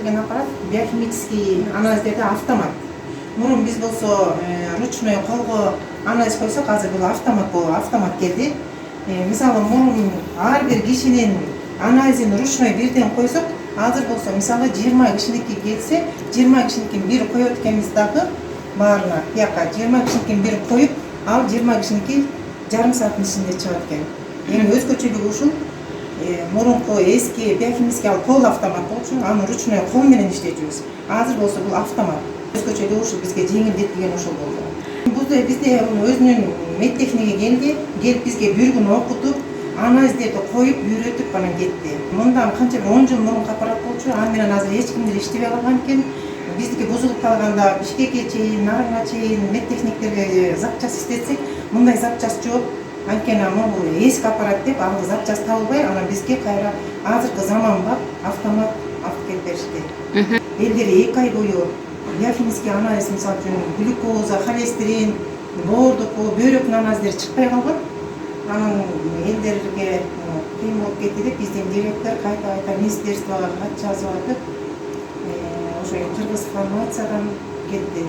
келген аппарат биохимический анализдерде автомат. Мурун биз болсо ручной колго анализ койсок, азыр бул автомат келди. Мисалы мурун ар бир кишинин анализин ручной бирден койсок, азыр болсо мисалы 20 кишиники келсе, 20 кишиникин бир коет экенбиз дагы баарына. Бияка 20 кишиникин бир коюп, ал 20 кишиники жарым сааттын ичинде чыгат экен. Эми өзгөчөлүгү ушул. Мурунку эски биохимический кол автомат болчу, аны ручной кол менен иштечүбүз. Азыр болсо бул автомат. Өзгөчөлүгү ушул, бизге жеңилдетилген ушул болду. Бизде өзүнүн медтехниги келди, келип бизге бир күн окутуп, анализдерди коюп, үйрөтүп анан кетти. Мындан канча 10 жыл мурунку аппарат болчу, аны менен азыр эч ким деле иштебей калган экен. Биздики бузулуп калганда Бишкекке чейин, Нарынга чейин медтехниктерге запчас иштетсек, мындай запчас жок. Анткени бул эски аппарат деп аны запчас табылбай, анан бизге кайра азыркы заманбап автомат алып келип беришти. Элдер 2 ай бою биохимический анализ, мисалы үчүн глюкоза, холестерин, боордуку, бөйрөктүн анализдери чыкпай калган. Анан элдерге кыйын болуп кетти деп биздин директор кайта министерствого кат жазып атып, ошо Кыргыз фармациядан кетти.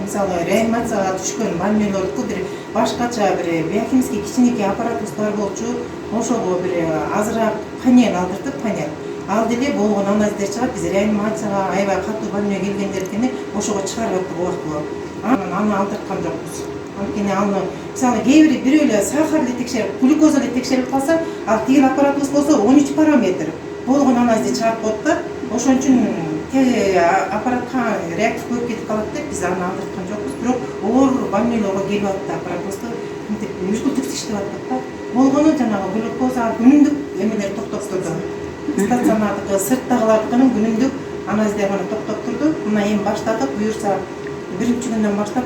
Мисалы реанимацияга түшкөн больнойлорду бир башкача бир биохимический кичинекей аппаратыбыз бар болчу, ошого бир азыраак панель алдыртып, ал деле болгон анализдер чыгат. Биз реанимацияга аябай катуу больной келгендердикини ошого чыгарып аттык убактылуу. Аны алдырткан жокпуз. Анткени аны мисалы кээ бир бирөө эле сахар эле текшерип, глюкоза эле текшерип калса, ал тигил аппаратыбыз болсо 13 параметр болгон анализди чыгарып коет да. Ошон үчүн аппаратка реактив көп кетип калат деп биз аны алдырткан жокпуз. Бирок оор больнойлорго келип атты аппаратыбызды мынтип мүшкүлтүксүз иштеп аттык да. Болгону жанагы глюкоза күнүмдүк эмелер токтоп турду. Стационардыкы, сырттагылардыкынын күнүмдүк анализдери гана токтоп турду. Мына эми баштадык, буюрса биринчи күндөн баштап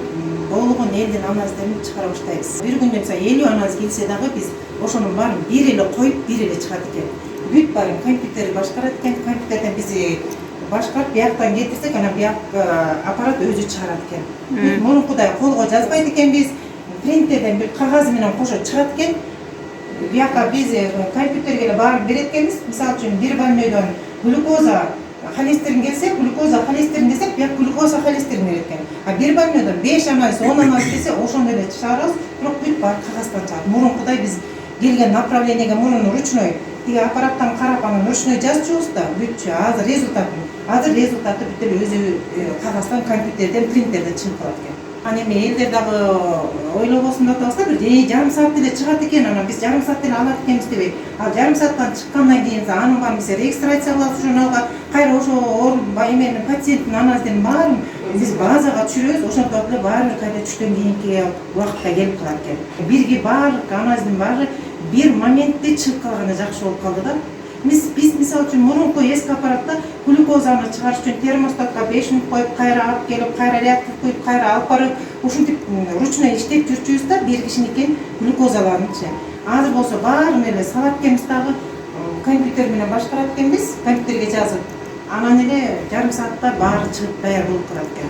болгон элдин анализдерин чыгара баштайбыз. Бир күндө мисалы 50 анализ келсе дагы биз ошонун баарын бир эле коюп, бир эле чыгат экен. Бүт баарын компьютер башкарат экен. Компьютерден биз башкарып, бияктан кетирсек, анан бияк аппарат өзү чыгарат экен. Мурункудай колго жазбайт экенбиз. Принтерден бир кагазы менен кошо чыгат экен. Бияка биз компьютерге эле баарын берет экенбиз. Мисалы үчүн бир больнойдон глюкоза, холестерин келсе, глюкоза, холестерин десек, бияк глюкоза, холестерин берет экен. А бир больнойдон 5 анализ, 10 анализ келсе, ошондой эле чыгарабыз. Бирок бүт баары кагаздан чыгат. Мурункудай биз келген направлениеге мурун ручной тиги аппараттан карап анан ручной жазчубуз да, бүтчү. Азыр результаты бүт эле өзү кагаздан, компьютерден, принтерден чыгып калат экен. Аны эми элдер дагы ойлобосун деп атабыз да, бир жарым саат эле чыгат экен, анан биз жарым саат эле алат экенбиз дебей. Ал жарым сааттан чыккандан кийин анын баарын биз регистрация кылабыз, журналга кайра ошо эменин пациенттин анализдерин баарын биз базага түшүрөбүз. Ошентип эле баары кайда түштөн кийинки убакытка келип калат экен. Бирге баардык анализдин баары бир моментте чыгып калганы жакшы болуп калды да. Биз мисалы үчүн мурунку эски аппаратта глюкозаны чыгарыш үчүн термостатка 5 мүнөт коюп, кайра алып келип, кайра реактив коюп, кайра алып барып, ушинтип ручной иштеп жүрчүбүз да, бир кишиникин глюкозаларынчы. Азыр болсо баарын эле салат экенбиз дагы, компьютер менен башкарат экенбиз, компьютерге жазып. Анан эле жарым саатта баары чыгып даяр болуп калат экен.